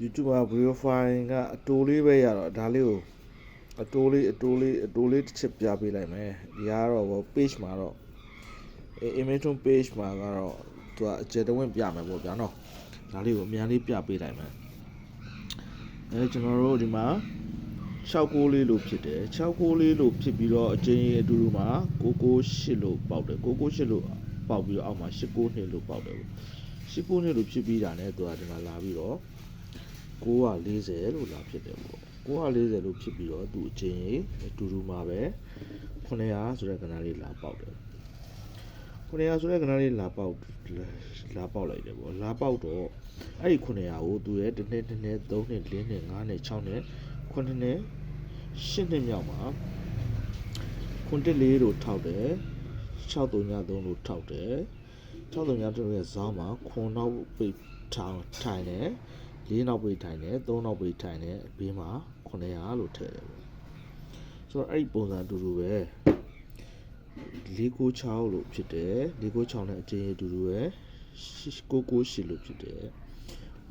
YouTube မှာ video file ကအတိုးလေးပဲရတော့ဒါလေးကိုအတိုးလေးတစ်ချက်ပြပေးလိုက်မယ်ဒီကတော့ page မှာတော့image page မှာကတော့သူကအကျယ်တဝင့်ပြမယ်ပေါ့ဗျာနော်ဒါလေးကိုအများလေးပြပေးလိုက်မယ်ကျွန်တော်တို့ဒီမှာ6လေးလို့ဖြစ်တယ်6လေးလို့ဖြစ်ပြီးတော့အကျဉ်းအတူတူမှာ998လို့ပေါက်တယ်998လို့ပေါက်ပြီးတော့အောက်မှာ892လို့ပေါက်တယ်892လို့ဖြစ်ပြီးတာ ਨੇ သူကဒီမှာလာပြီးတော့940လို့လာဖြစ်တယ်ပေါ့940လို့ဖြစ်ပြီးတော့သူအကျဉ်းအတူတူမှာပဲ900ဆိုတဲ့ကဏ္ဍလေးလာပေါက်တယ်900ဆိုတဲ့ကဏ္ဍလေးလာပေါက်လိုက်တယ်ပေါ့လာပေါက်တော့အဲ့ဒီ900ကိုသူရဲ့1နှစ်2နှစ်3နှစ်4နှစ်5နှစ်6နှစ်9နှစ်10နှစ်မြောက်မှာ94လို့ထောက်တယ်633လို့ထောက်တယ်633ရဲ့ဇောင်းမှာ9နောက်ပိတ်ထိုင်တယ်4နောက်ပိတ်ထိုင်တယ်3နောက်ပိတ်ထိုင်တယ်ဘေးမှာ900လို့ထည့်တယ်ပေါ့ဆိုတော့အဲ့ဒီပုံစံအတူတူပဲ496လို့ဖြစ်တယ်496နဲ့အကျဉ်းအတူတူပဲ998လို့ဖြစ်တယ်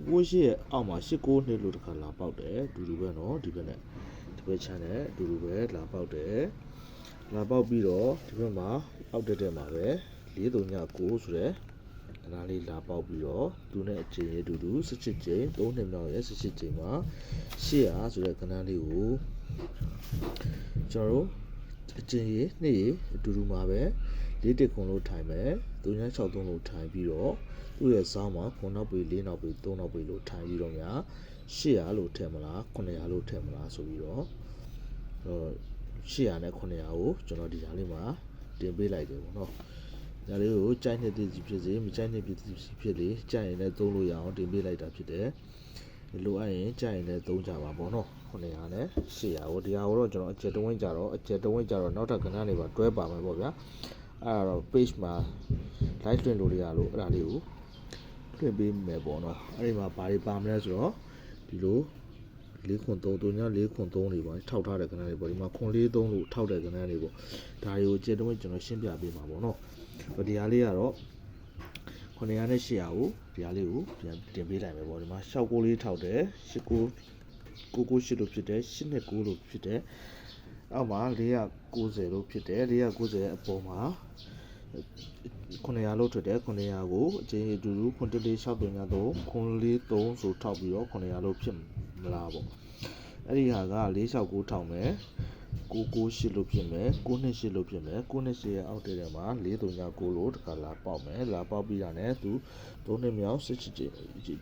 998ရဲ့အောက်မှာ892လို့တစ်ခါလာပေါက်တယ်အတူတူပဲเนาะဒီဘက်နဲ့ဒီဘက်ချမ်းနဲ့အတူတူပဲလာပေါက်တယ်လာပေါက်ပြီးတော့ဒီဘက်မှာအောက်တက်မှာပဲ439ဆိုတဲ့အနားလေးလာပေါက်ပြီးတော့သူနဲ့အကျဉ်းအတူတူ17ကျိန်3နှစ်မြောက်ရဲ့17ကျိန်မှာ800ဆိုတဲ့ကဏ္ဍလေးကိုကျွန်တော်တို့အကျဉ်းနှစ်အတူတူမှာပဲ4တက်ခွန်လို့ထိုင်မယ်363လို့ထိုင်ပြီးတော့သူ့ရဲ့ဇောင်းမှာ9နောက်ပေ4နောက်ပေ3နောက်ပေလို့ထိုင်ပြီးတော့များ800လို့ထည့်မလား900လို့ထည့်မလားဆိုပြီးတော့800နဲ့900ကိုကျွန်တော်ဒီဟာလေးမှာတင်ပေးလိုက်တယ်ပေါ့နော်ဒါလေးကိုကြိုက်နေတဲ့စီဖြစ်စေမကြိုက်တဲ့ဖြစ်စီဖြစ်လေကြိုက်ရင်လည်းသုံးလို့ရအောင်တင်ပေးလိုက်တာဖြစ်တယ်လိုအပ်ရင်ကြိုက်ရင်လည်းသုံးကြပါပေါ့နော်900နဲ့800ကိုဒီဟာကိုတော့ကျွန်တော်အကျယ်တဝင့်ကြတော့နောက်ထပ်ကဏ္ဍတွေပါတွဲပါမယ်ပေါ့ဗျာအဲ့ဒါတော့ page မှာ live လွှင့်လို့ရလို့အဲ့ဒါလေးကိုလွှင့်ပေးမယ်ပေါ့နော်အဲ့ဒီမှာဘာတွေပါမလဲဆိုတော့ဒီလို4.3တို့ည4.3တွေပေါ့ထောက်ထားတဲ့ကဏ္ဍတွေပေါ့ဒီမှာ943လို့ထောက်တဲ့ကဏ္ဍတွေပေါ့ဒါတွေကိုအကျယ်တဝင့်ကျွန်တော်ရှင်းပြပေးမှာပေါ့နော်ဒီဟာလေးကတော့900နဲ့800ကိုဒီဟာလေးကိုပြန်တင်ပေးလိုက်မယ်ပေါ့ဒီမှာ6လေးထောက်တယ်998လို့ဖြစ်တယ်829လို့ဖြစ်တယ်အောက်မှာ490လို့ဖြစ်တယ်490ရဲ့အပေါ်မှာ900လို့ထွက်တယ်900ကိုအကျဉ်းအတူတူ94633 943ဆိုထောက်ပြီးတော့900လို့ဖြစ်မလားပေါ့အဲ့ဒီဟာက469ထောက်မယ်998လို့ဖြစ်မယ်928လို့ဖြစ်မယ်928ရဲ့အောက်တဲ့မှာ439လို့တခါလာပေါက်မယ်လာပေါက်ပြီးတာ ਨੇ သူ3နှစ်မြောက်17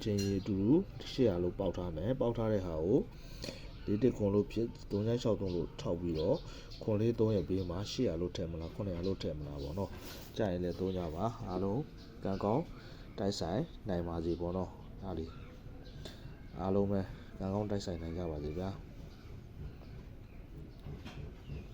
ကျင်းအတူတူ800လို့ပေါက်ထားမယ်ပေါက်ထားတဲ့ဟာကို4တက်ခွန်လို့ဖြစ်363လို့ထောက်ပြီးတော့ခွန်လေး3ရဲ့ဘေးမှာ800လို့ထည့်မလား900လို့ထည့်မလားပေါ့နော်ကြာရင်လည်းသုံးကြပါအားလုံးကံကောင်းတိုက်ဆိုင်နိုင်ပါစေပေါ့နော်အားလုံးပဲကံကောင်းတိုက်ဆိုင်နိုင်ကြပါစေဗျာ